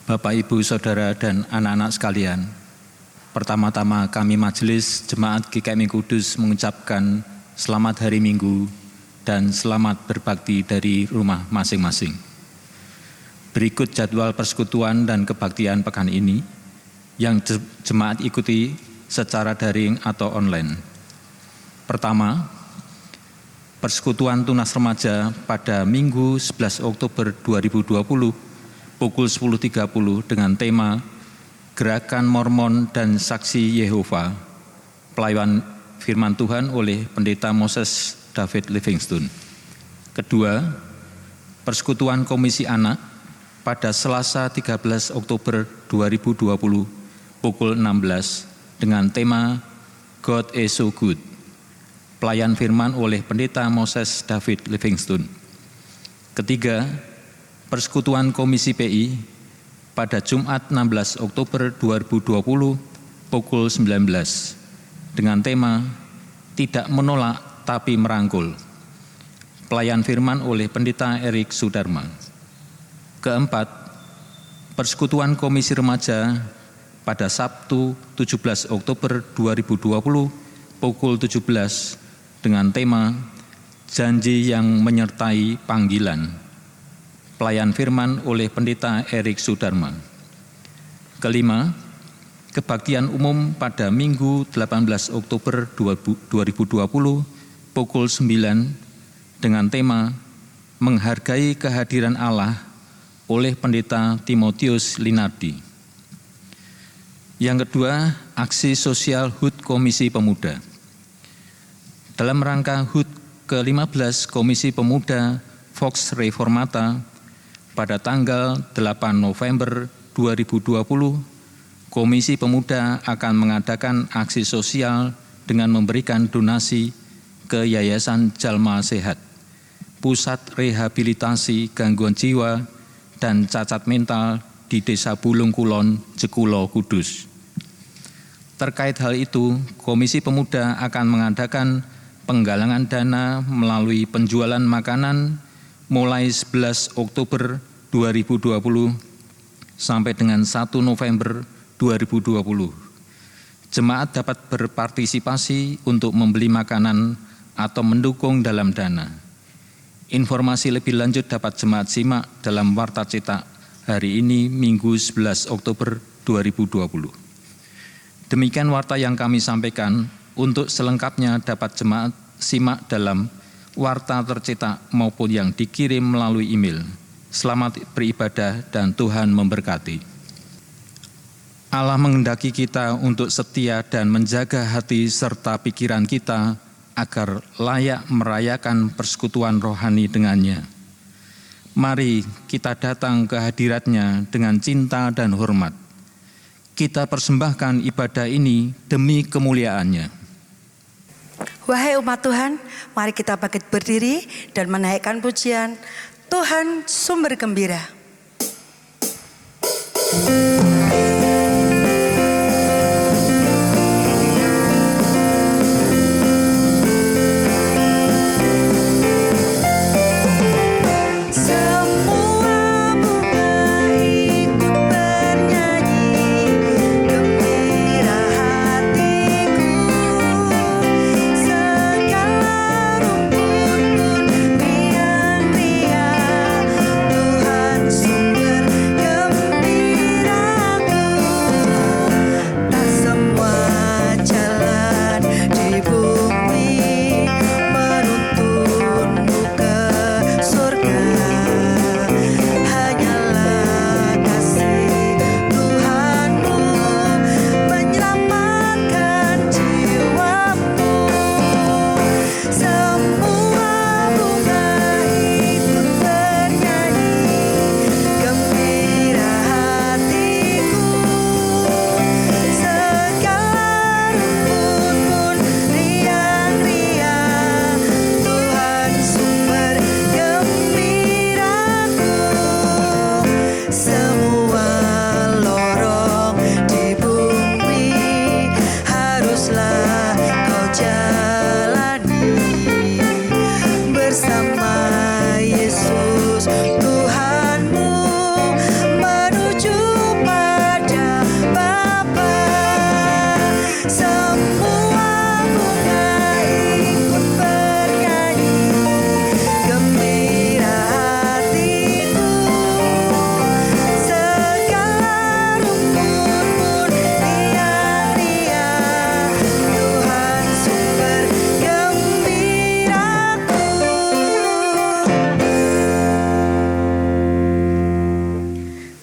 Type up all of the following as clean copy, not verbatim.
Bapak, Ibu, Saudara, dan anak-anak sekalian, pertama-tama kami Majelis Jemaat GKMI Kudus mengucapkan selamat hari Minggu dan selamat berbakti dari rumah masing-masing. Berikut jadwal persekutuan dan kebaktian pekan ini yang jemaat ikuti secara daring atau online. Pertama, persekutuan tunas remaja pada Minggu 11 Oktober 2020 pukul 10.30 dengan tema Gerakan Mormon dan Saksi Yehova, pelayanan firman Tuhan oleh Pendeta Moses David Livingstone. Kedua, persekutuan Komisi Anak pada Selasa 13 Oktober 2020 pukul 16 dengan tema God is so good, pelayan firman oleh Pendeta Moses David Livingstone. Ketiga, persekutuan Komisi PI pada Jumat 16 Oktober 2020 pukul 19 dengan tema Tidak Menolak Tapi Merangkul, pelayan firman oleh Pendeta Erik Sudarma. Keempat, persekutuan Komisi Remaja pada Sabtu 17 Oktober 2020 pukul 17 dengan tema Janji yang Menyertai Panggilan, pelayan firman oleh Pendeta Erik Sudarma. Kelima, kebaktian umum pada Minggu 18 Oktober 2020 pukul 9 dengan tema Menghargai Kehadiran Allah oleh Pendeta Timotius Linardi. Yang kedua, aksi sosial HUT Komisi Pemuda. Dalam rangka HUT ke-15 Komisi Pemuda Vox Reformata pada tanggal 8 November 2020, Komisi Pemuda akan mengadakan aksi sosial dengan memberikan donasi ke Yayasan Jalma Sehat, Pusat Rehabilitasi Gangguan Jiwa dan Cacat Mental di Desa Bulung Kulon, Jekulo, Kudus. Terkait hal itu, Komisi Pemuda akan mengadakan penggalangan dana melalui penjualan makanan mulai 11 Oktober 2020 sampai dengan 1 November 2020. Jemaat dapat berpartisipasi untuk membeli makanan atau mendukung dalam dana. Informasi lebih lanjut dapat jemaat simak dalam warta cetak hari ini Minggu 11 Oktober 2020. Demikian warta yang kami sampaikan. Untuk selengkapnya dapat jemaat simak dalam warta tercetak maupun yang dikirim melalui email. Selamat beribadah dan Tuhan memberkati. Allah menghendaki kita untuk setia dan menjaga hati serta pikiran kita agar layak merayakan persekutuan rohani dengannya. Mari kita datang ke hadirat-Nya dengan cinta dan hormat. Kita persembahkan ibadah ini demi kemuliaan-Nya. Wahai umat Tuhan, mari kita bangkit berdiri dan menaikkan pujian Tuhan Sumber Gembira. Tuhan sumber gembira.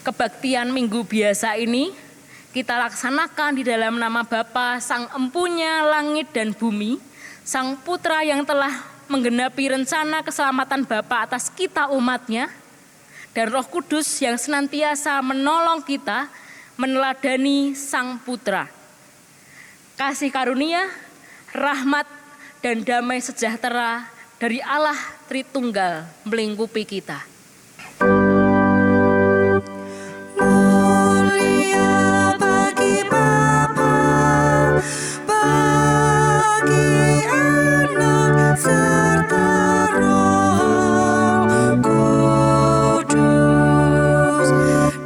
kebaktian minggu biasa ini kita laksanakan di dalam nama Bapa, Sang Empunya langit dan bumi, Sang Putra yang telah menggenapi rencana keselamatan Bapa atas kita umatnya, dan Roh Kudus yang senantiasa menolong kita meneladani Sang Putra. Kasih karunia, rahmat, dan damai sejahtera dari Allah Tritunggal melingkupi kita. Mulia bagi Bapa, bagi Anak, serta Roh Kudus,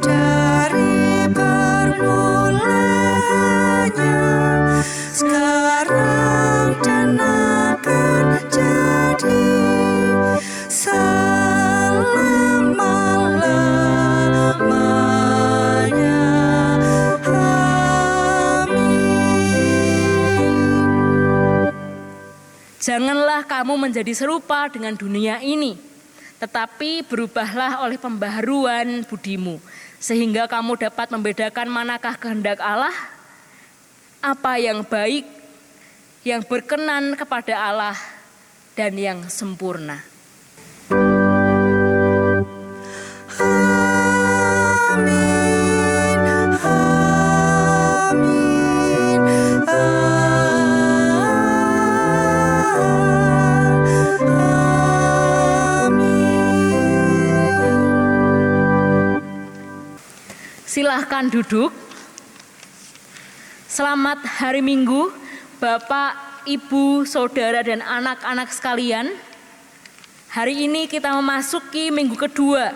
dari permulanya, sekarang dan akan jadi selama-lamanya. Janganlah kamu menjadi serupa dengan dunia ini, tetapi berubahlah oleh pembaharuan budimu, sehingga kamu dapat membedakan manakah kehendak Allah, apa yang baik, yang berkenan kepada Allah, dan yang sempurna. Silahkan duduk. Selamat hari Minggu, Bapak, Ibu, Saudara, dan anak-anak sekalian. Hari ini kita memasuki minggu kedua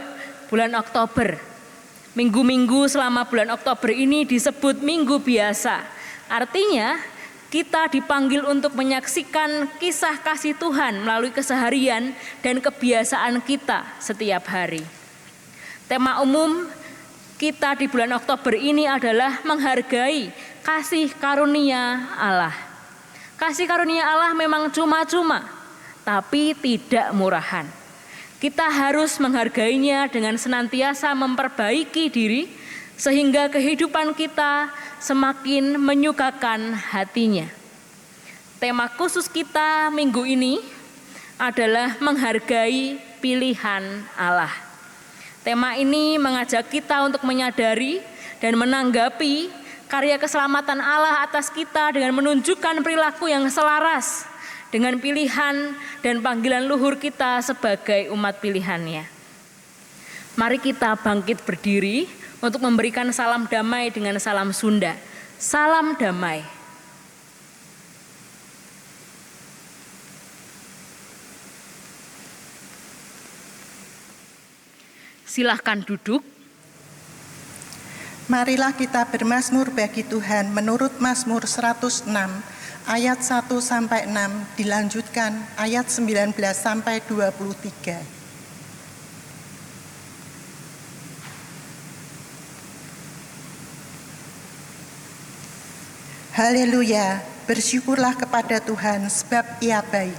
bulan Oktober. Minggu-minggu selama bulan Oktober ini disebut minggu biasa. Artinya kita dipanggil untuk menyaksikan kisah kasih Tuhan melalui keseharian dan kebiasaan kita setiap hari. Tema umum kita di bulan Oktober ini adalah menghargai kasih karunia Allah. Kasih karunia Allah memang cuma-cuma, tapi tidak murahan. Kita harus menghargainya dengan senantiasa memperbaiki diri, sehingga kehidupan kita semakin menyukakan hatinya. Tema khusus kita minggu ini adalah menghargai pilihan Allah. Tema ini mengajak kita untuk menyadari dan menanggapi karya keselamatan Allah atas kita dengan menunjukkan perilaku yang selaras dengan pilihan dan panggilan luhur kita sebagai umat pilihannya. Mari kita bangkit berdiri untuk memberikan salam damai dengan salam Sunda. Salam damai. Silahkan duduk. Marilah kita bermazmur bagi Tuhan menurut Mazmur 106 ayat 1 sampai 6 dilanjutkan ayat 19 sampai 23. Haleluya, bersyukurlah kepada Tuhan sebab Ia baik.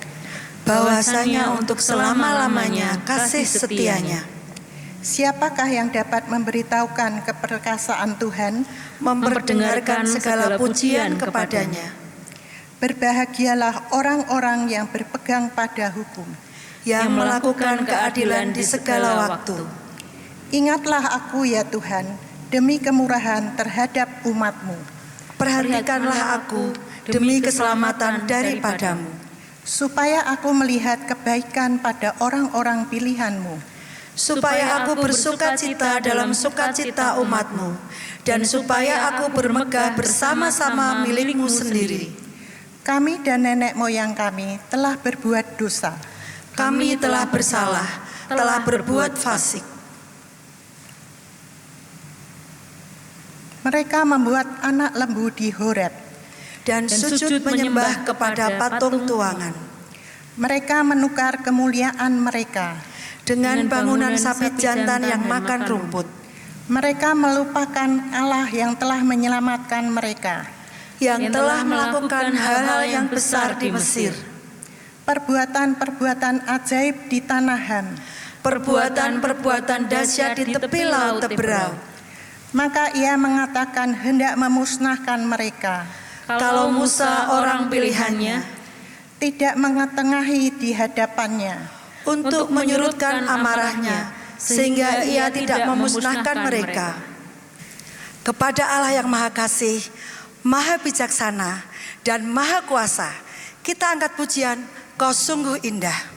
Bahwasanya untuk selama-lamanya kasih setianya. Siapakah yang dapat memberitahukan keperkasaan Tuhan, Memperdengarkan segala pujian kepadanya. Berbahagialah orang-orang yang berpegang pada hukum, Yang melakukan keadilan di segala waktu. Ingatlah aku ya Tuhan, demi kemurahan terhadap umat-Mu. Perhatikanlah aku demi keselamatan daripadamu. Supaya aku melihat kebaikan pada orang-orang pilihan-Mu. Supaya aku bersukacita dalam sukacita umat-Mu, dan supaya aku bermegah bersama-sama milik-Mu sendiri. Kami dan nenek moyang kami telah berbuat dosa. Kami telah bersalah, telah berbuat fasik. Mereka membuat anak lembu di Horeb, Dan sujud menyembah kepada patung tuangan. Mereka menukar kemuliaan mereka. Dengan bangunan sapi jantan yang makan rumput. Mereka melupakan Allah yang telah menyelamatkan mereka. Yang telah melakukan hal-hal yang besar di Mesir. Perbuatan-perbuatan ajaib di tanah Ham. Perbuatan-perbuatan dahsyat di tepi laut Teberau. Maka ia mengatakan hendak memusnahkan mereka. Kalau Musa orang pilihannya Tidak mengetengahi di hadapannya. untuk menyurutkan amarahnya, sehingga ia tidak memusnahkan mereka. Kepada Allah yang Maha Kasih, Maha Bijaksana, dan Maha Kuasa, kita angkat pujian, Kau sungguh indah.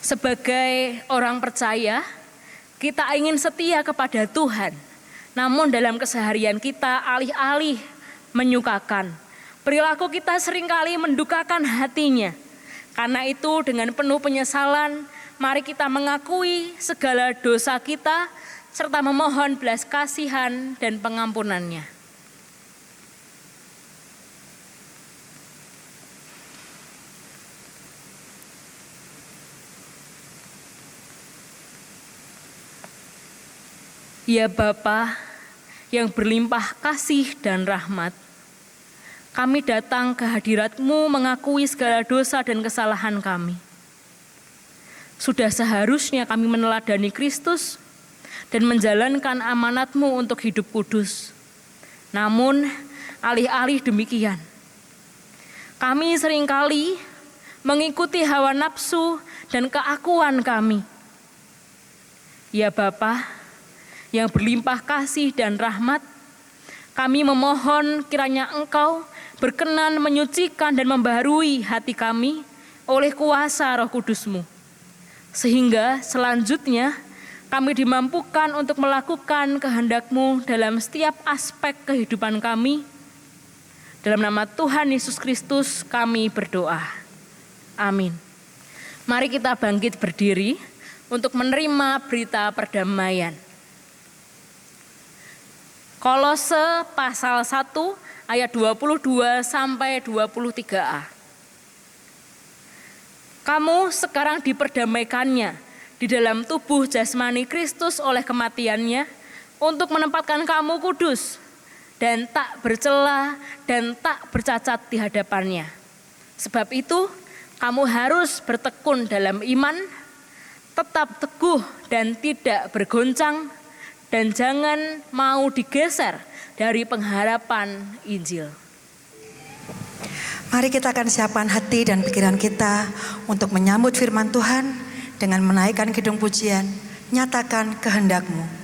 Sebagai orang percaya, kita ingin setia kepada Tuhan. Namun dalam keseharian kita alih-alih menyukakan, perilaku kita seringkali mendukakan hatinya. Karena itu dengan penuh penyesalan, mari kita mengakui segala dosa kita, serta memohon belas kasihan dan pengampunannya. Ya Bapa yang berlimpah kasih dan rahmat, kami datang ke hadirat-Mu mengakui segala dosa dan kesalahan kami. Sudah seharusnya kami meneladani Kristus dan menjalankan amanat-Mu untuk hidup kudus. Namun, alih-alih demikian, kami seringkali mengikuti hawa nafsu dan keakuan kami. Ya Bapa yang berlimpah kasih dan rahmat, kami memohon kiranya Engkau berkenan menyucikan dan membaharui hati kami oleh kuasa Roh Kudus-Mu, sehingga selanjutnya kami dimampukan untuk melakukan kehendak-Mu dalam setiap aspek kehidupan kami. Dalam nama Tuhan Yesus Kristus kami berdoa. Amin. Mari kita bangkit berdiri untuk menerima berita perdamaian. Kolose pasal 1 ayat 22 sampai 23a. Kamu sekarang diperdamaikannya di dalam tubuh jasmani Kristus oleh kematiannya untuk menempatkan kamu kudus dan tak bercela dan tak bercacat di hadapannya. Sebab itu kamu harus bertekun dalam iman, tetap teguh dan tidak bergoncang, dan jangan mau digeser dari pengharapan Injil. Mari kita akan siapkan hati dan pikiran kita untuk menyambut firman Tuhan dengan menaikkan kidung pujian, nyatakan kehendak-Mu.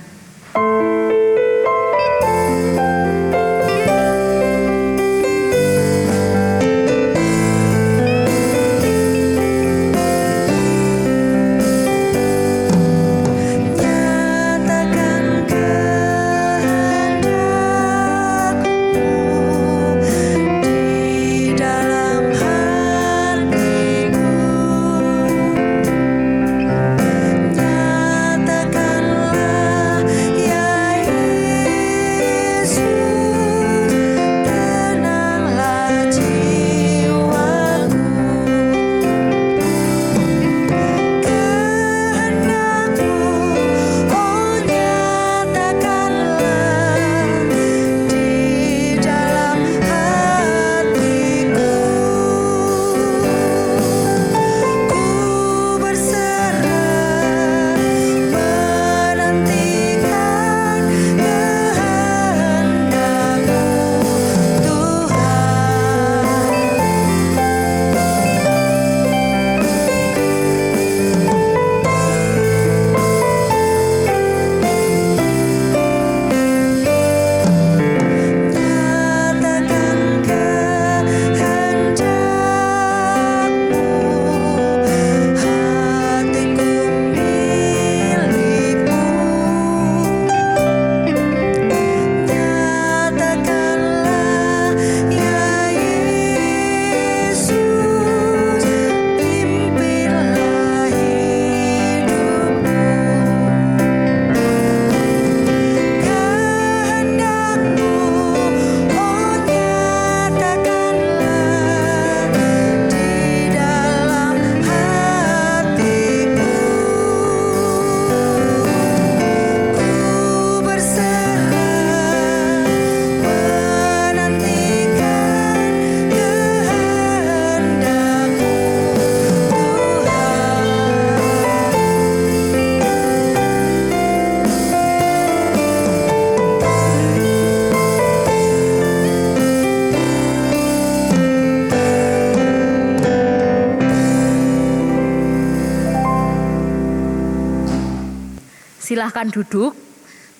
Silahkan duduk.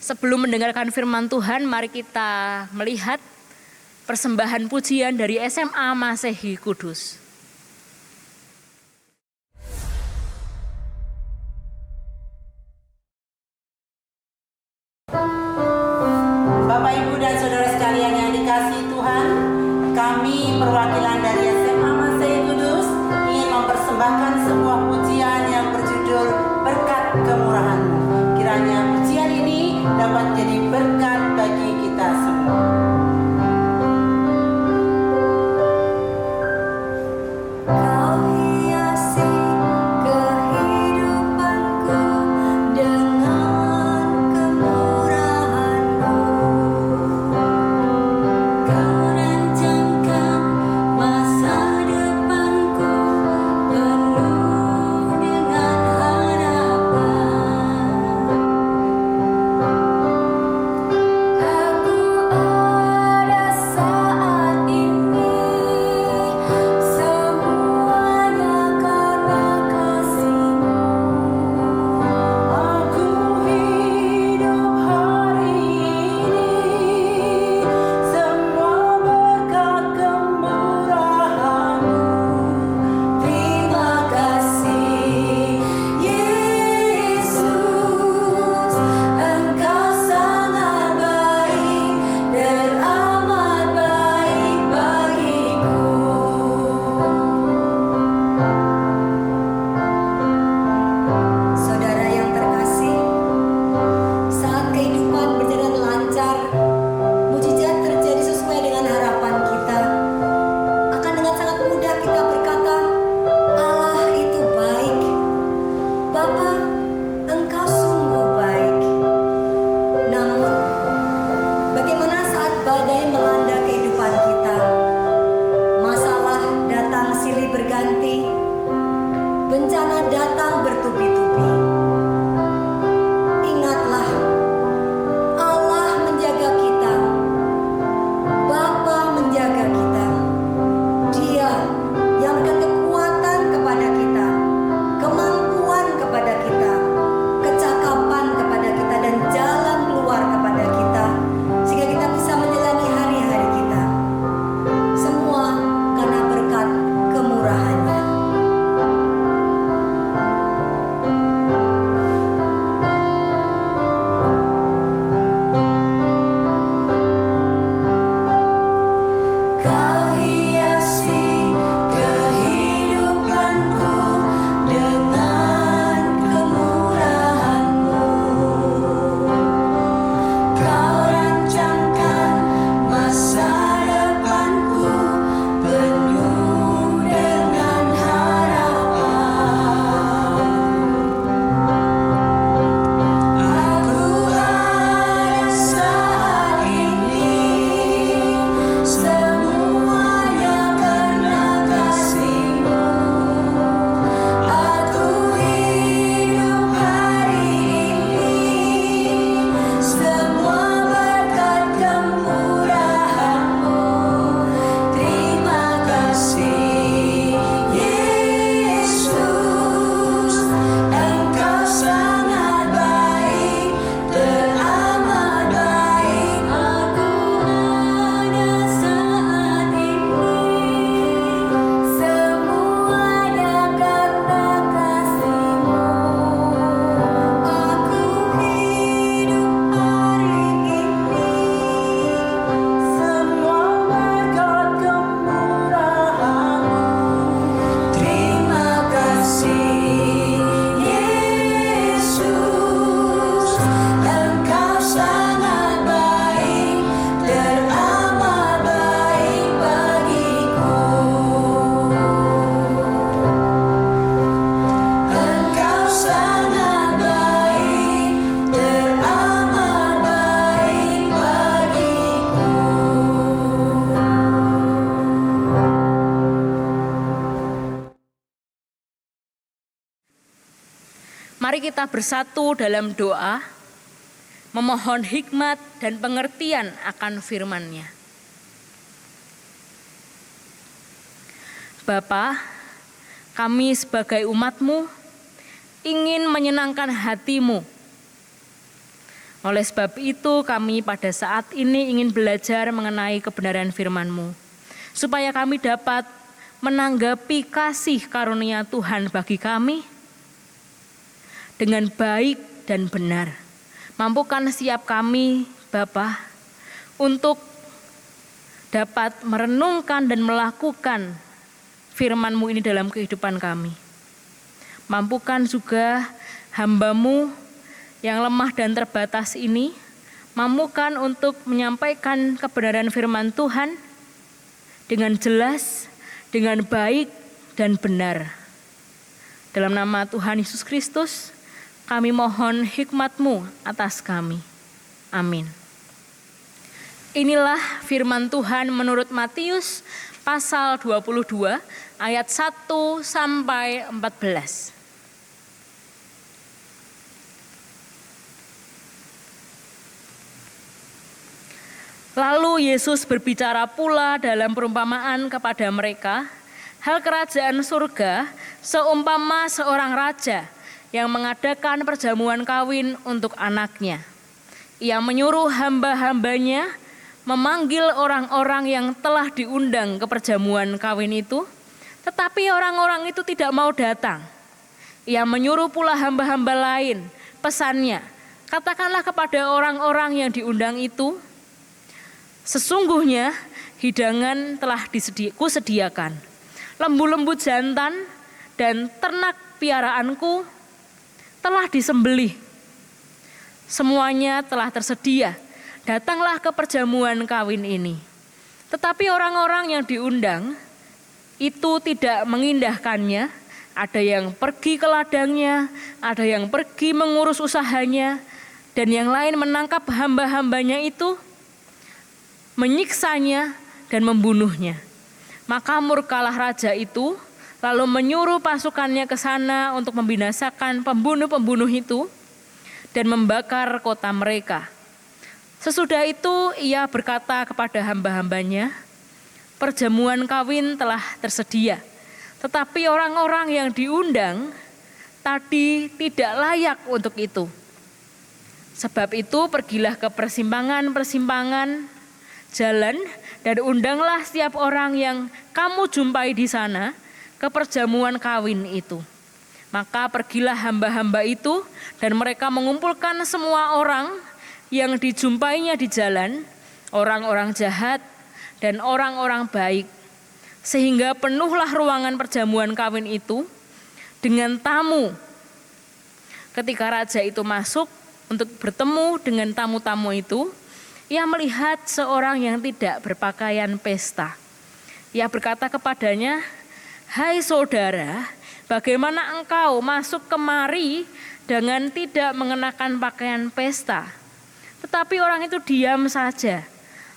Sebelum mendengarkan firman Tuhan, mari kita melihat persembahan pujian dari SMA Masehi Kudus. Bapak, Ibu, dan saudara sekalian yang dikasihi Tuhan, kami perwakilan dari SMA Masehi Kudus ingin mempersembahkan sebuah pujian yang berjudul Berkat Kemurahan-Mu. Kiranya pujian ini dapat jadi berkat bagi kita semua. Masa Mari kita bersatu dalam doa, memohon hikmat dan pengertian akan firman-Nya. Bapa, kami sebagai umat-Mu ingin menyenangkan hati-Mu. Oleh sebab itu kami pada saat ini ingin belajar mengenai kebenaran firman-Mu, supaya kami dapat menanggapi kasih karunia Tuhan bagi kami dengan baik dan benar. Mampukan setiap kami, Bapa, untuk dapat merenungkan dan melakukan firman-Mu ini dalam kehidupan kami. Mampukan juga hamba-Mu yang lemah dan terbatas ini, mampukan untuk menyampaikan kebenaran firman Tuhan dengan jelas, dengan baik dan benar. Dalam nama Tuhan Yesus Kristus, kami mohon hikmat-Mu atas kami. Amin. Inilah firman Tuhan menurut Matius pasal 22 ayat 1 sampai 14. Lalu Yesus berbicara pula dalam perumpamaan kepada mereka, hal kerajaan surga seumpama seorang raja yang mengadakan perjamuan kawin untuk anaknya. Ia menyuruh hamba-hambanya memanggil orang-orang yang telah diundang ke perjamuan kawin itu, tetapi orang-orang itu tidak mau datang. Ia menyuruh pula hamba-hamba lain, pesannya, katakanlah kepada orang-orang yang diundang itu, sesungguhnya hidangan telah kusediakan, lembu-lembu jantan dan ternak piaraanku telah disembelih. Semuanya telah tersedia, datanglah ke perjamuan kawin ini. Tetapi orang-orang yang diundang itu tidak mengindahkannya, ada yang pergi ke ladangnya, ada yang pergi mengurus usahanya, dan yang lain menangkap hamba-hambanya itu, menyiksanya dan membunuhnya. Maka murkalah raja itu, lalu menyuruh pasukannya ke sana untuk membinasakan pembunuh-pembunuh itu dan membakar kota mereka. Sesudah itu ia berkata kepada hamba-hambanya, perjamuan kawin telah tersedia, tetapi orang-orang yang diundang tadi tidak layak untuk itu. Sebab itu pergilah ke persimpangan-persimpangan jalan dan undanglah setiap orang yang kamu jumpai di sana ke perjamuan kawin itu. Maka pergilah hamba-hamba itu dan mereka mengumpulkan semua orang yang dijumpainya di jalan, orang-orang jahat dan orang-orang baik, sehingga penuhlah ruangan perjamuan kawin itu dengan tamu. Ketika raja itu masuk untuk bertemu dengan tamu-tamu itu, ia melihat seorang yang tidak berpakaian pesta. Ia berkata kepadanya, hai saudara, bagaimana engkau masuk kemari dengan tidak mengenakan pakaian pesta? Tetapi orang itu diam saja.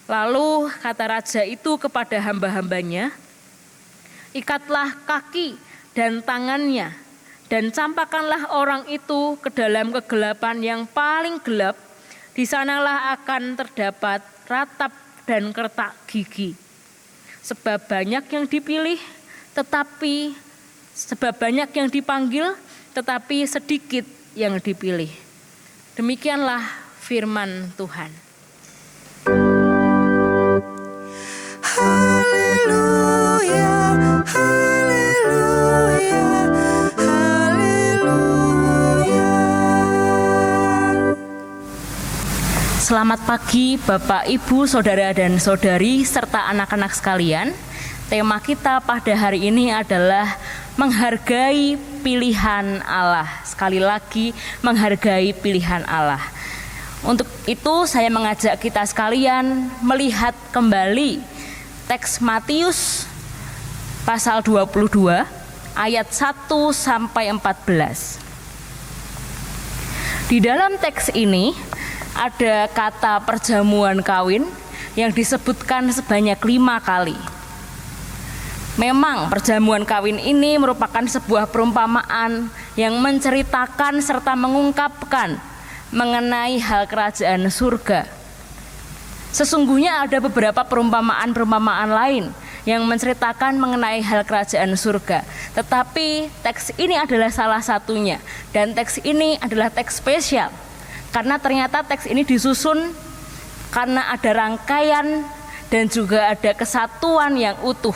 Lalu kata raja itu kepada hamba-hambanya, ikatlah kaki dan tangannya, dan campakkanlah orang itu ke dalam kegelapan yang paling gelap. Di sanalah akan terdapat ratap dan kertak gigi. Sebab banyak yang dipilih, sebab banyak yang dipanggil, tetapi sedikit yang dipilih. Demikianlah firman Tuhan. Haleluya, haleluya, haleluya. Selamat pagi Bapak, Ibu, Saudara dan Saudari, serta anak-anak sekalian. Tema kita pada hari ini adalah menghargai pilihan Allah. Sekali lagi, menghargai pilihan Allah. Untuk itu saya mengajak kita sekalian melihat kembali teks Matius pasal 22 ayat 1 sampai 14. Di dalam teks ini ada kata perjamuan kawin yang disebutkan sebanyak 5 kali. Memang perjamuan kawin ini merupakan sebuah perumpamaan yang menceritakan serta mengungkapkan mengenai hal kerajaan surga. Sesungguhnya ada beberapa perumpamaan-perumpamaan lain yang menceritakan mengenai hal kerajaan surga. Tetapi teks ini adalah salah satunya, dan teks ini adalah teks spesial karena ternyata teks ini disusun karena ada rangkaian dan juga ada kesatuan yang utuh.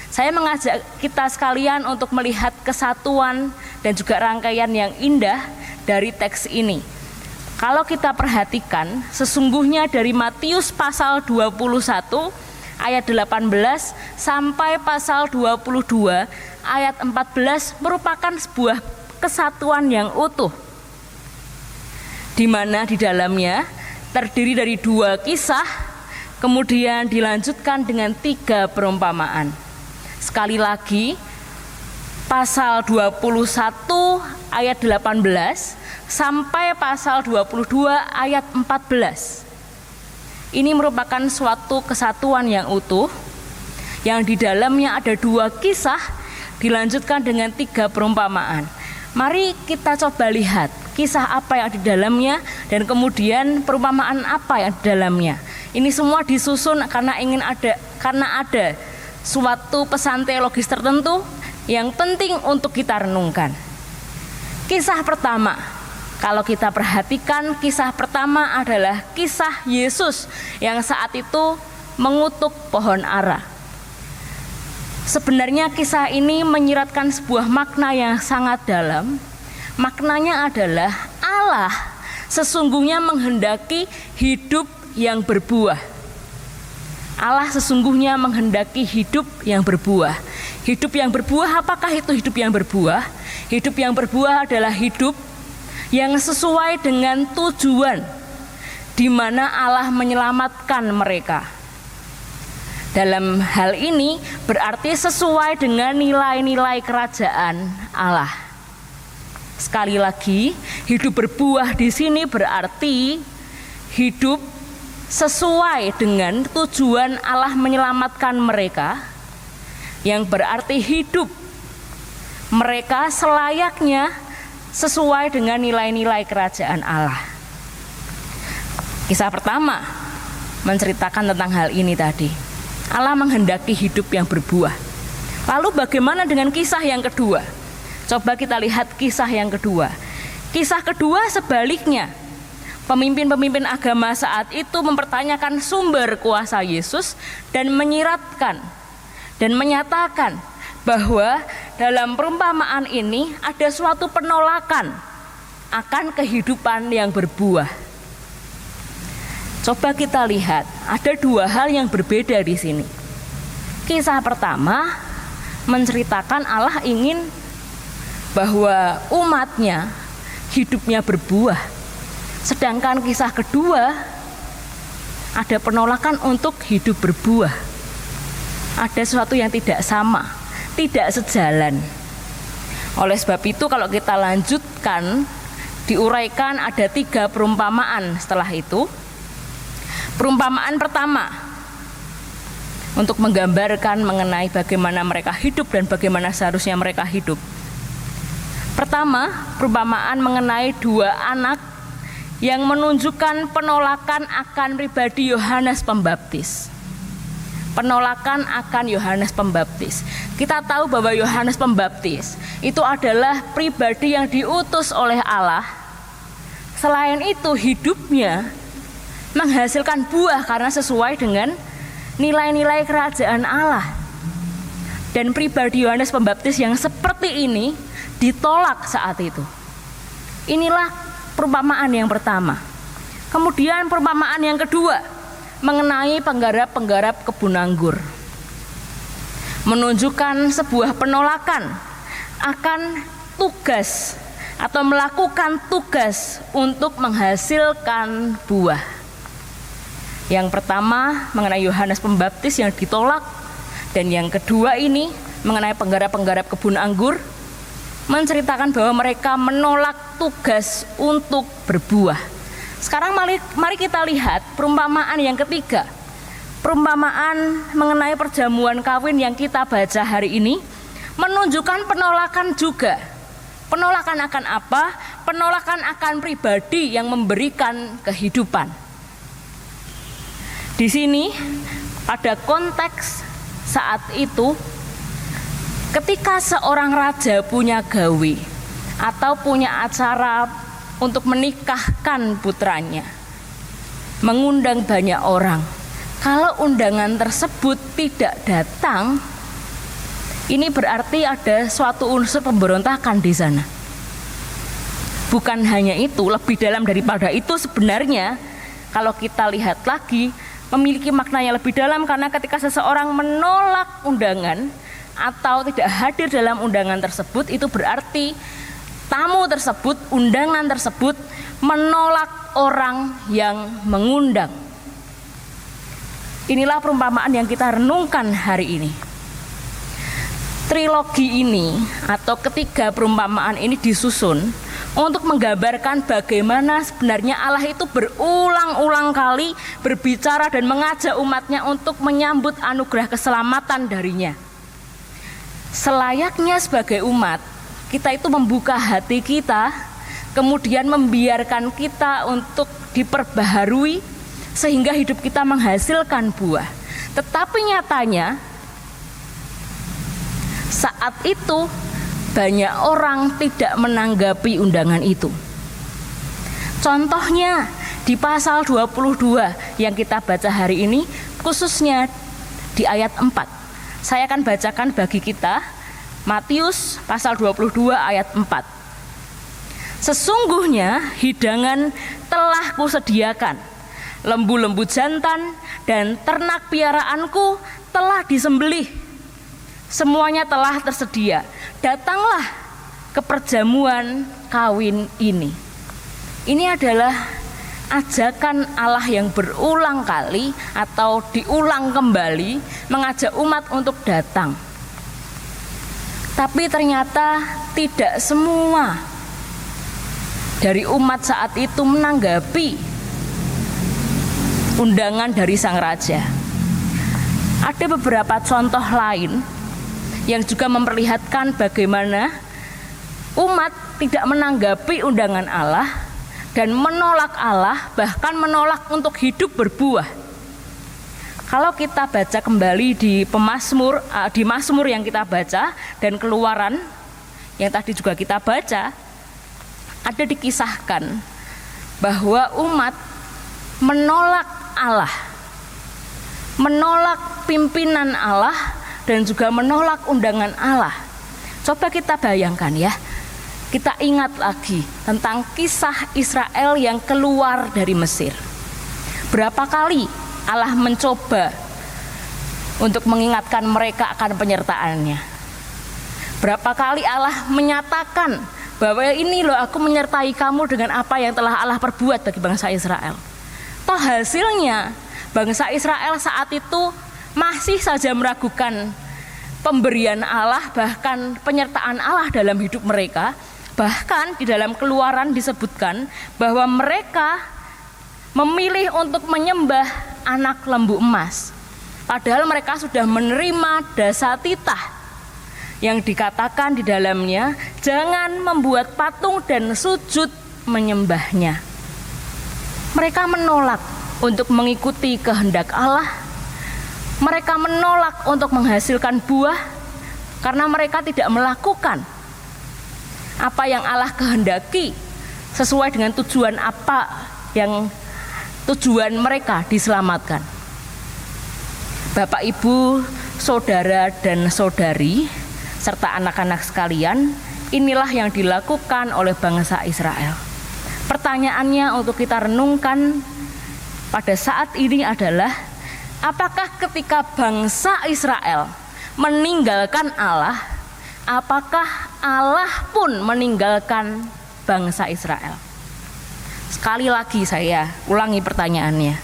Saya mengajak kita sekalian untuk melihat kesatuan dan juga rangkaian yang indah dari teks ini. Kalau kita perhatikan, sesungguhnya dari Matius pasal 21 ayat 18 sampai pasal 22 ayat 14 merupakan sebuah kesatuan yang utuh, di mana di dalamnya terdiri dari 2 kisah, kemudian dilanjutkan dengan 3 perumpamaan. Sekali lagi, pasal 21 ayat 18 sampai pasal 22 ayat 14. Ini merupakan suatu kesatuan yang utuh, yang di dalamnya ada 2 kisah, dilanjutkan dengan 3 perumpamaan. Mari kita coba lihat kisah apa yang di dalamnya dan kemudian perumpamaan apa yang di dalamnya. Ini semua disusun karena ada suatu pesan teologis tertentu yang penting untuk kita renungkan. Kisah pertama, kalau kita perhatikan, kisah pertama adalah kisah Yesus yang saat itu mengutuk pohon ara. Sebenarnya kisah ini menyiratkan sebuah makna yang sangat dalam. Maknanya adalah Allah sesungguhnya menghendaki hidup yang berbuah. Allah sesungguhnya menghendaki hidup yang berbuah. Hidup yang berbuah, apakah itu hidup yang berbuah? Hidup yang berbuah adalah hidup yang sesuai dengan tujuan di mana Allah menyelamatkan mereka. Dalam hal ini berarti sesuai dengan nilai-nilai kerajaan Allah. Sekali lagi, hidup berbuah di sini berarti hidup sesuai dengan tujuan Allah menyelamatkan mereka, yang berarti hidup mereka selayaknya sesuai dengan nilai-nilai kerajaan Allah. Kisah pertama menceritakan tentang hal ini tadi. Allah menghendaki hidup yang berbuah. Lalu bagaimana dengan kisah yang kedua? Coba kita lihat kisah yang kedua. Kisah kedua sebaliknya. Pemimpin-pemimpin agama saat itu mempertanyakan sumber kuasa Yesus dan menyiratkan dan menyatakan bahwa dalam perumpamaan ini ada suatu penolakan akan kehidupan yang berbuah. Coba kita lihat, ada 2 hal yang berbeda di sini. Kisah pertama menceritakan Allah ingin bahwa umatnya hidupnya berbuah. Sedangkan kisah kedua ada penolakan untuk hidup berbuah. Ada sesuatu yang tidak sama, tidak sejalan. Oleh sebab itu kalau kita lanjutkan, diuraikan ada 3 perumpamaan setelah itu. Perumpamaan pertama untuk menggambarkan mengenai bagaimana mereka hidup dan bagaimana seharusnya mereka hidup. Pertama, perumpamaan mengenai 2 anak yang menunjukkan penolakan akan pribadi Yohanes Pembaptis. Penolakan akan Yohanes Pembaptis. Kita tahu bahwa Yohanes Pembaptis itu adalah pribadi yang diutus oleh Allah. Selain itu hidupnya menghasilkan buah karena sesuai dengan nilai-nilai kerajaan Allah. Dan pribadi Yohanes Pembaptis yang seperti ini ditolak saat itu. Inilah perumpamaan yang pertama. Kemudian perumpamaan yang kedua mengenai penggarap-penggarap kebun anggur, menunjukkan sebuah penolakan akan tugas atau melakukan tugas untuk menghasilkan buah. Yang pertama mengenai Yohanes Pembaptis yang ditolak, dan yang kedua ini mengenai penggarap-penggarap kebun anggur menceritakan bahwa mereka menolak tugas untuk berbuah. Sekarang mari kita lihat perumpamaan yang ketiga Perumpamaan mengenai perjamuan kawin yang kita baca hari ini menunjukkan penolakan juga. Penolakan akan apa? Penolakan akan pribadi yang memberikan kehidupan. Di sini pada konteks saat itu, ketika seorang raja punya gawe atau punya acara untuk menikahkan putranya, mengundang banyak orang. Kalau undangan tersebut tidak datang, ini berarti ada suatu unsur pemberontakan di sana. Bukan hanya itu, lebih dalam daripada itu sebenarnya, kalau kita lihat lagi, memiliki makna yang lebih dalam, karena ketika seseorang menolak undangan atau tidak hadir dalam undangan tersebut, itu berarti tamu tersebut, undangan tersebut menolak orang yang mengundang. Inilah perumpamaan yang kita renungkan hari ini. Trilogi ini atau ketiga perumpamaan ini disusun untuk menggambarkan bagaimana sebenarnya Allah itu berulang-ulang kali berbicara dan mengajak umatnya untuk menyambut anugerah keselamatan darinya. Selayaknya sebagai umat, kita itu membuka hati kita, kemudian membiarkan kita untuk diperbaharui sehingga hidup kita menghasilkan buah. Tetapi nyatanya saat itu banyak orang tidak menanggapi undangan itu. Contohnya di pasal 22 yang kita baca hari ini, khususnya di ayat 4. Saya akan bacakan bagi kita Matius pasal 22 ayat 4. Sesungguhnya hidangan telah kusediakan, lembu-lembu jantan dan ternak piaraanku telah disembelih. Semuanya telah tersedia. Datanglah ke perjamuan kawin ini. Ini adalah ajakan Allah yang berulang kali atau diulang kembali mengajak umat untuk datang. Tapi ternyata tidak semua dari umat saat itu menanggapi undangan dari sang raja. Ada beberapa contoh lain yang juga memperlihatkan bagaimana umat tidak menanggapi undangan Allah dan menolak Allah, bahkan menolak untuk hidup berbuah. Kalau kita baca kembali di Mazmur yang kita baca dan Keluaran yang tadi juga kita baca, ada dikisahkan bahwa umat menolak Allah, menolak pimpinan Allah, dan juga menolak undangan Allah. Coba kita bayangkan ya, kita ingat lagi tentang kisah Israel yang keluar dari Mesir. Berapa kali Allah mencoba untuk mengingatkan mereka akan penyertaannya. Berapa kali Allah menyatakan bahwa ini loh, aku menyertai kamu dengan apa yang telah Allah perbuat bagi bangsa Israel. Toh hasilnya bangsa Israel saat itu masih saja meragukan pemberian Allah, bahkan penyertaan Allah dalam hidup mereka. Bahkan di dalam Keluaran disebutkan bahwa mereka memilih untuk menyembah anak lembu emas, padahal mereka sudah menerima dasatitah yang dikatakan di dalamnya jangan membuat patung dan sujud menyembahnya. Mereka menolak untuk mengikuti kehendak Allah. Mereka menolak untuk menghasilkan buah karena mereka tidak melakukan apa yang Allah kehendaki sesuai dengan tujuan tujuan mereka diselamatkan. Bapak, Ibu, saudara dan saudari serta anak-anak sekalian, inilah yang dilakukan oleh bangsa Israel. Pertanyaannya untuk kita renungkan pada saat ini adalah, apakah ketika bangsa Israel meninggalkan Allah, apakah Allah pun meninggalkan bangsa Israel? Sekali lagi saya ulangi pertanyaannya.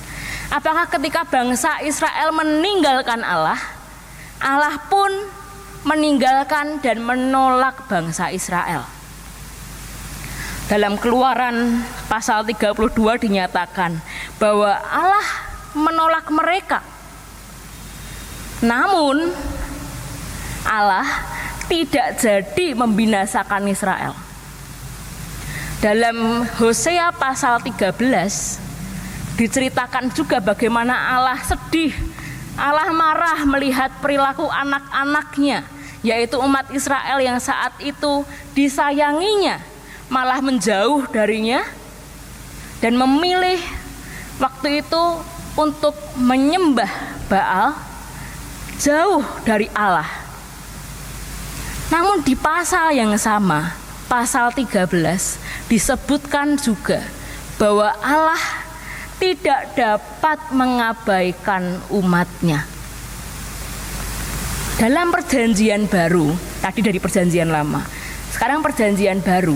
Apakah ketika bangsa Israel meninggalkan Allah, Allah pun meninggalkan dan menolak bangsa Israel? Dalam Keluaran pasal 32 dinyatakan bahwa Allah menolak mereka Namun Allah tidak jadi membinasakan Israel. Dalam Hosea pasal 13 diceritakan juga bagaimana Allah sedih, Allah marah melihat perilaku anak-anaknya, yaitu umat Israel yang saat itu disayanginya malah menjauh darinya dan memilih waktu itu untuk menyembah Baal jauh dari Allah. Namun di pasal yang sama, pasal 13 disebutkan juga bahwa Allah tidak dapat mengabaikan umatnya. Dalam perjanjian baru, tadi dari perjanjian lama, sekarang perjanjian baru,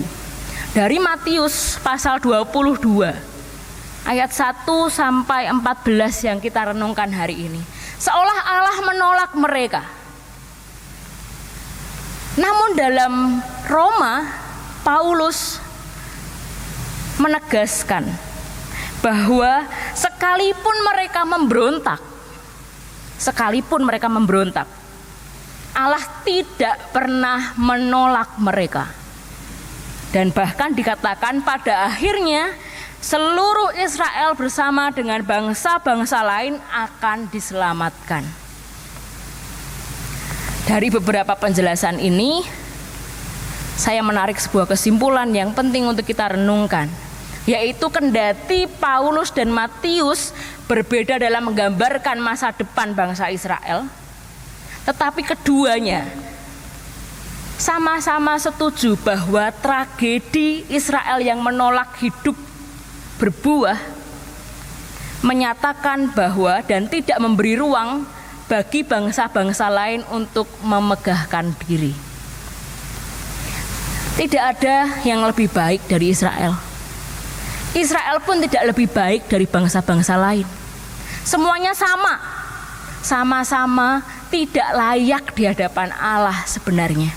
dari Matius pasal 22 ayat 1 sampai 14 yang kita renungkan hari ini, seolah Allah menolak mereka. Namun dalam Roma, Paulus menegaskan bahwa sekalipun mereka memberontak, Allah tidak pernah menolak mereka. Dan bahkan dikatakan pada akhirnya seluruh Israel bersama dengan bangsa-bangsa lain akan diselamatkan. Dari beberapa penjelasan ini, saya menarik sebuah kesimpulan yang penting untuk kita renungkan, yaitu kendati Paulus dan Matius berbeda dalam menggambarkan masa depan bangsa Israel, tetapi keduanya sama-sama setuju bahwa tragedi Israel yang menolak hidup berbuah menyatakan bahwa dan tidak memberi ruang bagi bangsa-bangsa lain untuk memegahkan diri. Tidak ada yang lebih baik dari Israel. Israel pun tidak lebih baik dari bangsa-bangsa lain. Semuanya sama-sama tidak layak di hadapan Allah sebenarnya.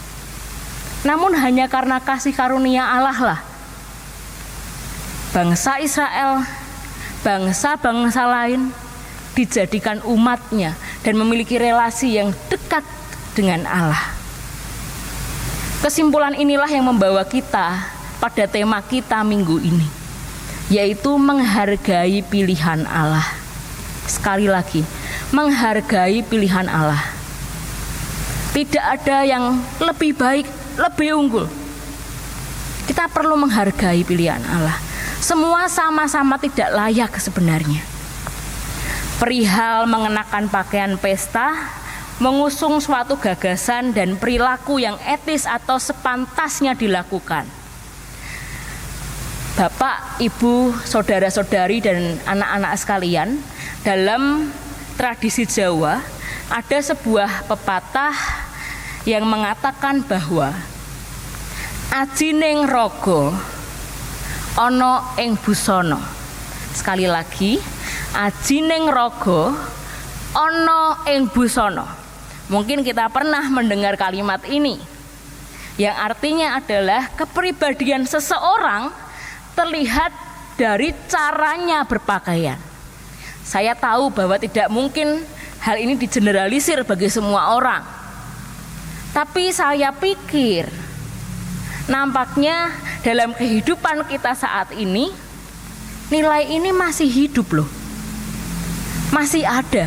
Namun hanya karena kasih karunia Allah lah, bangsa Israel, bangsa-bangsa lain dijadikan umatnya dan memiliki relasi yang dekat dengan Allah. Kesimpulan inilah yang membawa kita pada tema kita minggu ini, yaitu menghargai pilihan Allah. Sekali lagi, menghargai pilihan Allah. Tidak ada yang lebih baik, lebih unggul. Kita perlu menghargai pilihan Allah. Semua sama-sama tidak layak sebenarnya. Perihal mengenakan pakaian pesta, mengusung suatu gagasan dan perilaku yang etis atau sepantasnya dilakukan. Bapak, Ibu, saudara-saudari dan anak-anak sekalian, dalam tradisi Jawa ada sebuah pepatah yang mengatakan bahwa aji ning raga ana ing busana. Sekali lagi, aji ning raga ana ing busana. Mungkin kita pernah mendengar kalimat ini, yang artinya adalah kepribadian seseorang terlihat dari caranya berpakaian. Saya tahu bahwa tidak mungkin hal ini digeneralisir bagi semua orang, tapi saya pikir nampaknya dalam kehidupan kita saat ini, nilai ini masih hidup loh, masih ada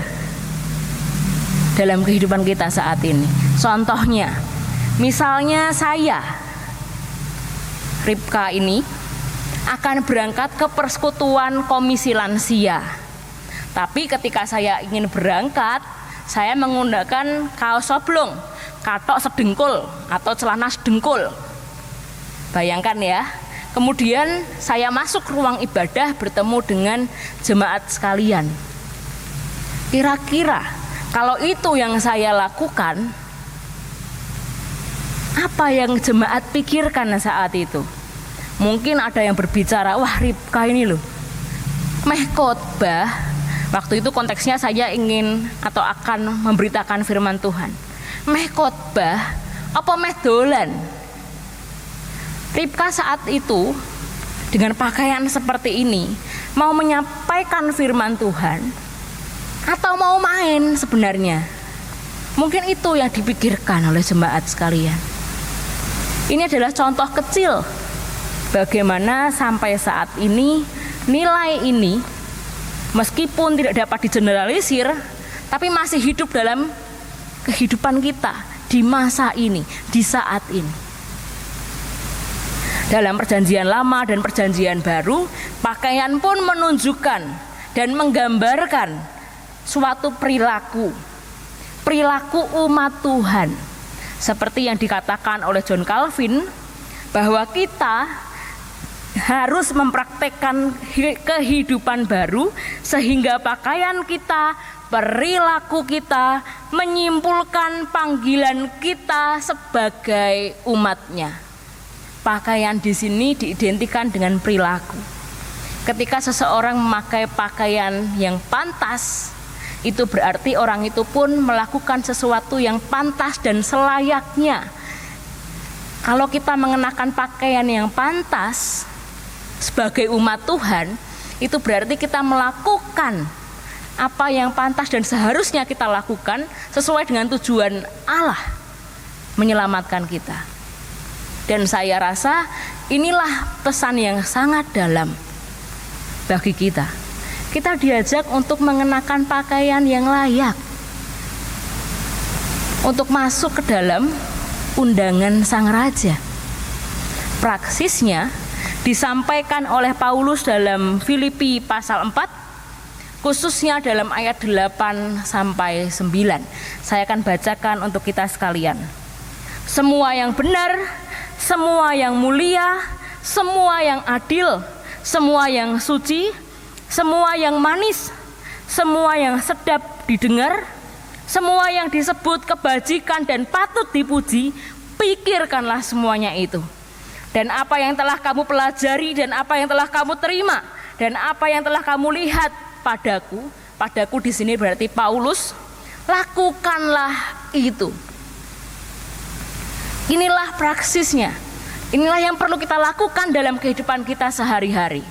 dalam kehidupan kita saat ini. Contohnya, misalnya saya, Ripka ini, akan berangkat ke persekutuan komisi lansia. Tapi ketika saya ingin berangkat, saya menggunakan kaos oblong, katok sedengkul atau celana sedengkul. Bayangkan ya. Kemudian saya masuk ruang ibadah bertemu dengan jemaat sekalian. Kira-kira kalau itu yang saya lakukan, apa yang jemaat pikirkan saat itu? Mungkin ada yang berbicara, wah Ripka ini loh, meh khotbah. Waktu itu konteksnya saya ingin atau akan memberitakan firman Tuhan. Meh khotbah, apa meh dolan? Ripka saat itu dengan pakaian seperti ini mau menyampaikan firman Tuhan atau mau main sebenarnya? Mungkin itu yang dipikirkan oleh jemaat sekalian. Ini adalah contoh kecil bagaimana sampai saat ini nilai ini meskipun tidak dapat digeneralisir, tapi masih hidup dalam kehidupan kita di masa ini, di saat ini. Dalam perjanjian lama dan perjanjian baru, pakaian pun menunjukkan dan menggambarkan suatu perilaku umat Tuhan. Seperti yang dikatakan oleh John Calvin, bahwa kita harus mempraktekkan kehidupan baru sehingga pakaian kita, perilaku kita menyimpulkan panggilan kita sebagai umatnya. Pakaian di sini diidentikan dengan perilaku. Ketika seseorang memakai pakaian yang pantas, itu berarti orang itu pun melakukan sesuatu yang pantas dan selayaknya. Kalau kita mengenakan pakaian yang pantas sebagai umat Tuhan, itu berarti kita melakukan apa yang pantas dan seharusnya kita lakukan sesuai dengan tujuan Allah menyelamatkan kita. Dan saya rasa inilah pesan yang sangat dalam bagi kita. Kita diajak untuk mengenakan pakaian yang layak, untuk masuk ke dalam undangan Sang Raja. Praksisnya disampaikan oleh Paulus dalam Filipi pasal 4, khususnya dalam ayat 8 sampai 9. Saya akan bacakan untuk kita sekalian. Semua yang benar, semua yang mulia, semua yang adil, semua yang suci, semua yang manis, semua yang sedap didengar, semua yang disebut kebajikan dan patut dipuji, pikirkanlah semuanya itu. Dan apa yang telah kamu pelajari, dan apa yang telah kamu terima, dan apa yang telah kamu lihat padaku di sini berarti Paulus, lakukanlah itu. Inilah praksisnya. Inilah yang perlu kita lakukan dalam kehidupan kita sehari-hari.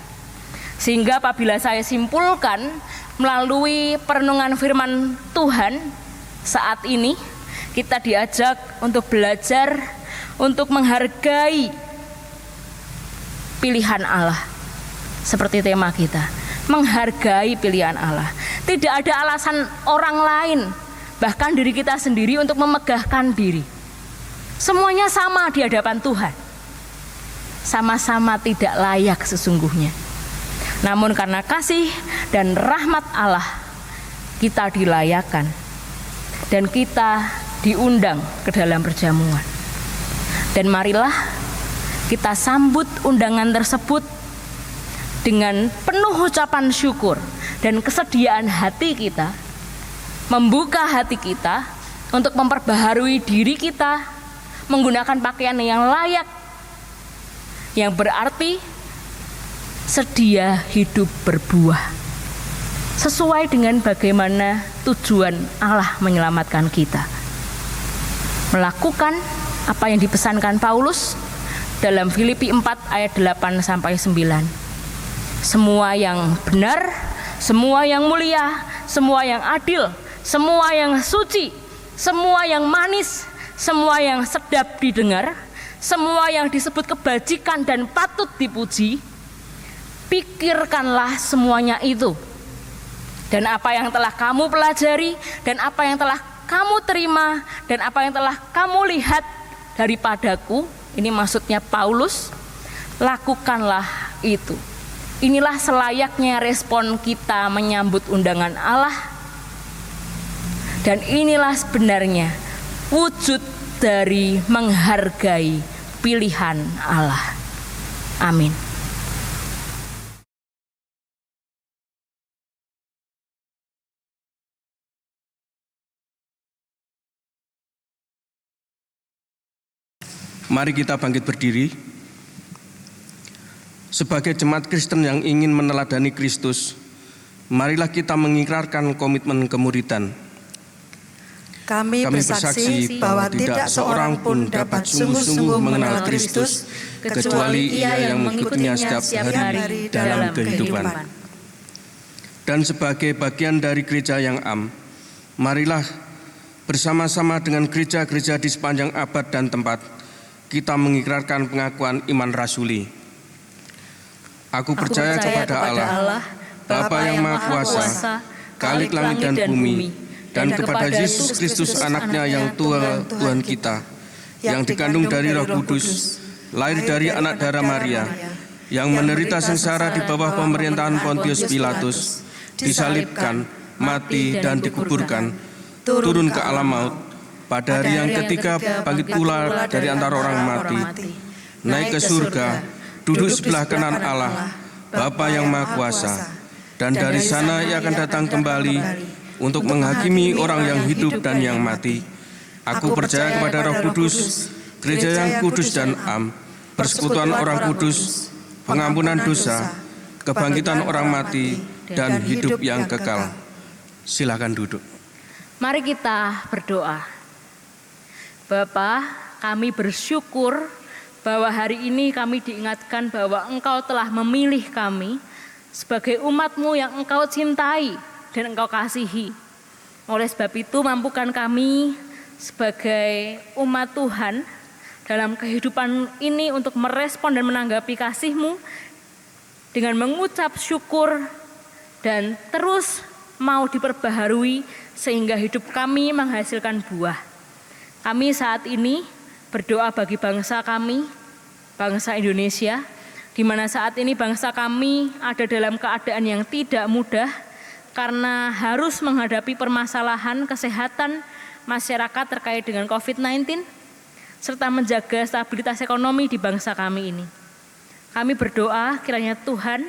Sehingga apabila saya simpulkan melalui perenungan firman Tuhan saat ini, kita diajak untuk belajar, untuk menghargai pilihan Allah. Seperti tema kita, menghargai pilihan Allah. Tidak ada alasan orang lain, bahkan diri kita sendiri untuk memegahkan diri. Semuanya sama di hadapan Tuhan. Sama-sama tidak layak sesungguhnya. Namun karena kasih dan rahmat Allah, kita dilayakan dan kita diundang ke dalam perjamuan. Dan marilah kita sambut undangan tersebut dengan penuh ucapan syukur dan kesediaan hati kita, membuka hati kita untuk memperbaharui diri kita, menggunakan pakaian yang layak, yang berarti sedia hidup berbuah sesuai dengan bagaimana tujuan Allah menyelamatkan kita. Melakukan apa yang dipesankan Paulus dalam Filipi 4 ayat 8 sampai 9. Semua yang benar, semua yang mulia, semua yang adil, semua yang suci, semua yang manis, semua yang sedap didengar, semua yang disebut kebajikan dan patut dipuji, pikirkanlah semuanya itu. Dan apa yang telah kamu pelajari, dan apa yang telah kamu terima, dan apa yang telah kamu lihat daripadaku, ini maksudnya Paulus, lakukanlah itu. Inilah selayaknya respon kita menyambut undangan Allah. Dan inilah sebenarnya wujud dari menghargai pilihan Allah. Amin. Mari kita bangkit berdiri. Sebagai jemaat Kristen yang ingin meneladani Kristus, marilah kita mengikrarkan komitmen kemuridan. Kami bersaksi bahwa tidak seorang pun dapat sungguh-sungguh mengenal Kristus kecuali ia yang mengikutinya setiap hari dalam kehidupan. Dan sebagai bagian dari gereja yang am, marilah bersama-sama dengan gereja-gereja di sepanjang abad dan tempat, kita mengikrarkan pengakuan iman rasuli. Aku percaya kepada Allah, Bapa yang Maha Kuasa, Khalik langit dan bumi, dan kepada Yesus Kristus anaknya yang Tuhan kita, yang dikandung dari Roh Kudus, lahir dari anak darah Maria, yang menderita sengsara di bawah pemerintahan Pontius Pilatus, disalibkan, mati dan dikuburkan, turun ke alam maut, pada hari yang ketiga bangkit pula dari antara orang mati, naik ke surga, duduk sebelah kanan Allah, Bapa yang Maha Kuasa, dan dari sana Ia akan datang kembali untuk menghakimi orang yang hidup dan yang mati. Aku percaya kepada Roh Kudus, gereja yang kudus dan am, persekutuan orang kudus, pengampunan dosa, kebangkitan orang mati, dan hidup yang kekal. Silakan duduk. Mari kita berdoa. Bapa, kami bersyukur bahwa hari ini kami diingatkan bahwa Engkau telah memilih kami sebagai umat-Mu yang Engkau cintai dan Engkau kasihi. Oleh sebab itu, mampukan kami sebagai umat Tuhan dalam kehidupan ini untuk merespon dan menanggapi kasih-Mu dengan mengucap syukur dan terus mau diperbaharui sehingga hidup kami menghasilkan buah. Kami saat ini berdoa bagi bangsa kami, bangsa Indonesia, di mana saat ini bangsa kami ada dalam keadaan yang tidak mudah karena harus menghadapi permasalahan kesehatan masyarakat terkait dengan COVID-19, serta menjaga stabilitas ekonomi di bangsa kami ini. Kami berdoa kiranya Tuhan,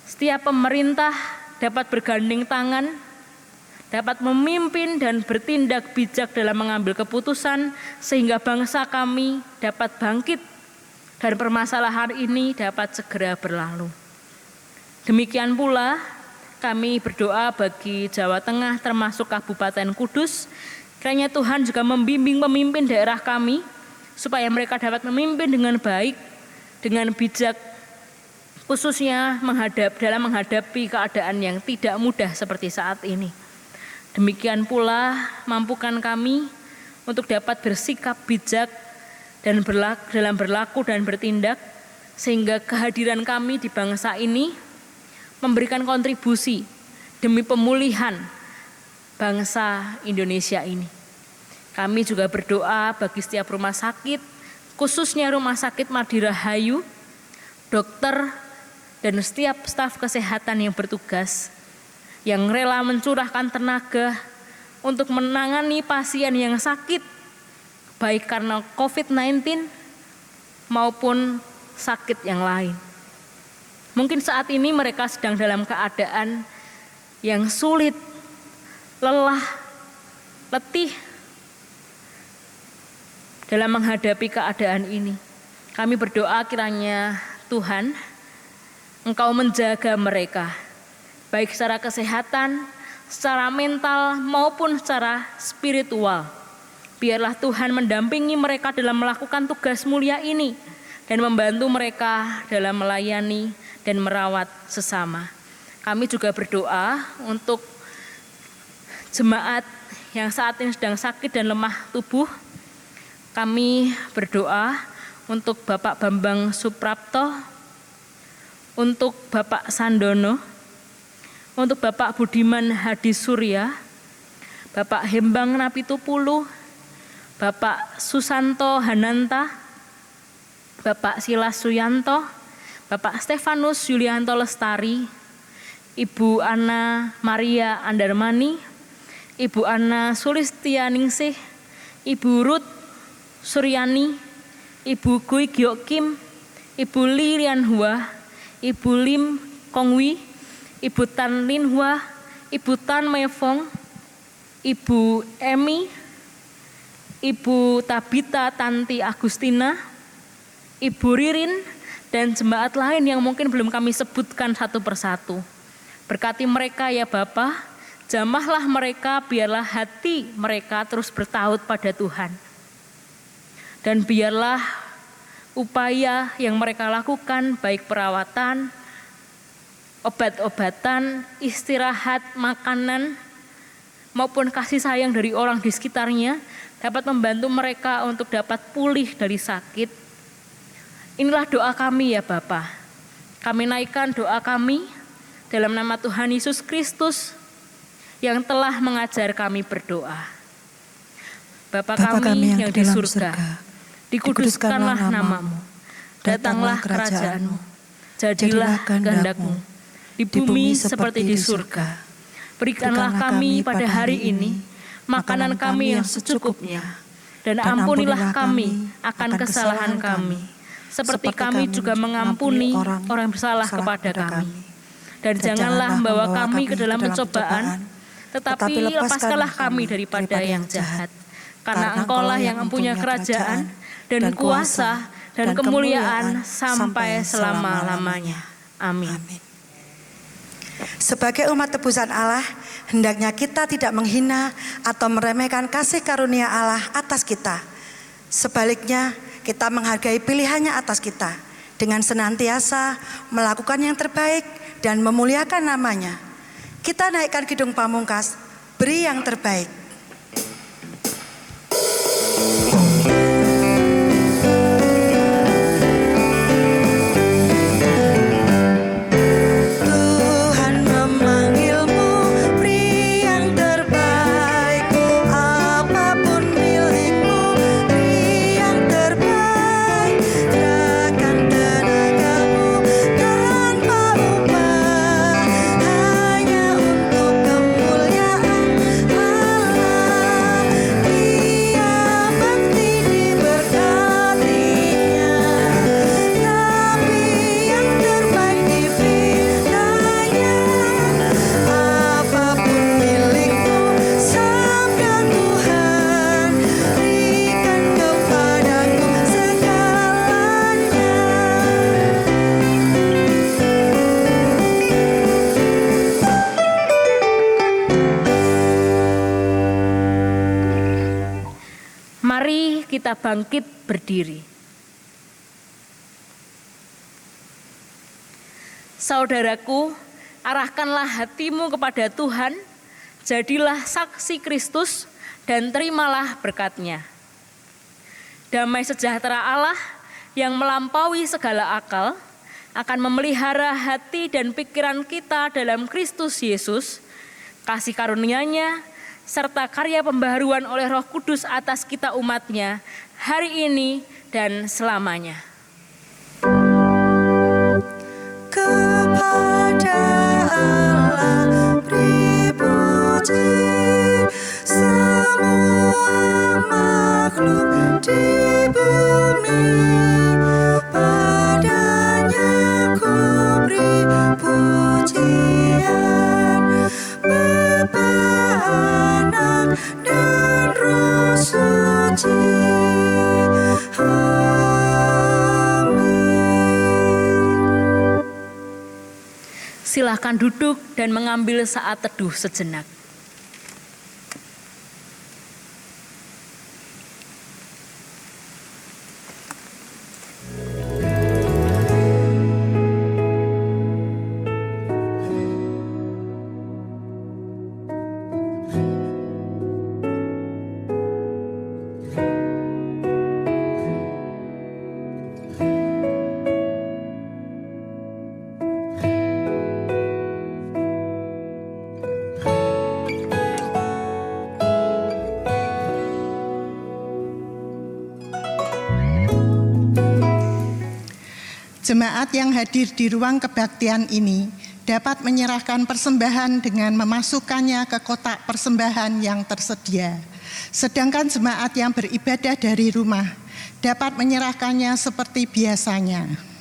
setiap pemerintah dapat bergandeng tangan, dapat memimpin dan bertindak bijak dalam mengambil keputusan sehingga bangsa kami dapat bangkit dan permasalahan ini dapat segera berlalu. Demikian pula kami berdoa bagi Jawa Tengah termasuk Kabupaten Kudus, kiranya Tuhan juga membimbing pemimpin daerah kami supaya mereka dapat memimpin dengan baik, dengan bijak, khususnya dalam menghadapi keadaan yang tidak mudah seperti saat ini. Demikian pula mampukan kami untuk dapat bersikap bijak dan dalam berlaku dan bertindak sehingga kehadiran kami di bangsa ini memberikan kontribusi demi pemulihan bangsa Indonesia ini. Kami juga berdoa bagi setiap rumah sakit, khususnya Rumah Sakit Madirahayu, dokter dan setiap staf kesehatan yang bertugas yang rela mencurahkan tenaga untuk menangani pasien yang sakit, baik karena COVID-19 maupun sakit yang lain. Mungkin saat ini mereka sedang dalam keadaan yang sulit, lelah, letih dalam menghadapi keadaan ini. Kami berdoa kiranya Tuhan, Engkau menjaga mereka, baik secara kesehatan, secara mental maupun secara spiritual. Biarlah Tuhan mendampingi mereka dalam melakukan tugas mulia ini dan membantu mereka dalam melayani dan merawat sesama. Kami juga berdoa untuk jemaat yang saat ini sedang sakit dan lemah tubuh. Kami berdoa untuk Bapak Bambang Suprapto, untuk Bapak Sandono, untuk Bapak Budiman Hadi Surya, Bapak Hembang Napitupulu, Bapak Susanto Hananta, Bapak Silas Suyanto, Bapak Stefanus Yulianto Lestari, Ibu Ana Maria Andarmani, Ibu Ana Sulistianingsih, Ibu Ruth Suryani, Ibu Gui Giok Kim, Ibu Li Rianhua, Ibu Lim Kongwi, Ibu Tan Linhua, Ibu Tan Mefong, Ibu Emi, Ibu Tabita Tanti Agustina, Ibu Ririn, dan jemaat lain yang mungkin belum kami sebutkan satu persatu. Berkati mereka ya Bapa, jamahlah mereka, biarlah hati mereka terus bertaut pada Tuhan. Dan biarlah upaya yang mereka lakukan, baik perawatan, obat-obatan, istirahat, makanan, maupun kasih sayang dari orang di sekitarnya dapat membantu mereka untuk dapat pulih dari sakit. Inilah doa kami ya Bapa. Kami naikkan doa kami dalam nama Tuhan Yesus Kristus yang telah mengajar kami berdoa. Bapa kami yang di surga, dikuduskanlah namamu, datanglah kerajaan-Mu, jadilah kehendak-Mu, di bumi seperti di surga. Berikanlah kami pada hari ini makanan kami yang secukupnya, dan ampunilah kami akan kesalahan kami, seperti kami juga mengampuni orang yang bersalah kepada kami. Dan janganlah membawa kami ke dalam pencobaan, tetapi lepaskanlah kami daripada yang jahat. Karena Engkaulah yang mempunyai kerajaan dan kuasa dan kemuliaan sampai selama-lamanya. Amin. Sebagai umat tebusan Allah, hendaknya kita tidak menghina atau meremehkan kasih karunia Allah atas kita. Sebaliknya, kita menghargai pilihannya atas kita dengan senantiasa melakukan yang terbaik dan memuliakan namanya. Kita naikkan Kidung Pamungkas, beri yang terbaik. Kita bangkit berdiri. Saudaraku, arahkanlah hatimu kepada Tuhan, jadilah saksi Kristus dan terimalah berkat-Nya. Damai sejahtera Allah yang melampaui segala akal akan memelihara hati dan pikiran kita dalam Kristus Yesus. Kasih karunia-Nya serta karya pembaharuan oleh Roh Kudus atas kita umat-Nya hari ini dan selamanya. Kepada Allah beri puji, semua makhluk di bumi, padanya ku beri pujian, Bapa, Anak, dan Roh Suci. Silakan duduk dan mengambil saat teduh sejenak. Jemaat yang hadir di ruang kebaktian ini dapat menyerahkan persembahan dengan memasukkannya ke kotak persembahan yang tersedia. Sedangkan jemaat yang beribadah dari rumah dapat menyerahkannya seperti biasanya.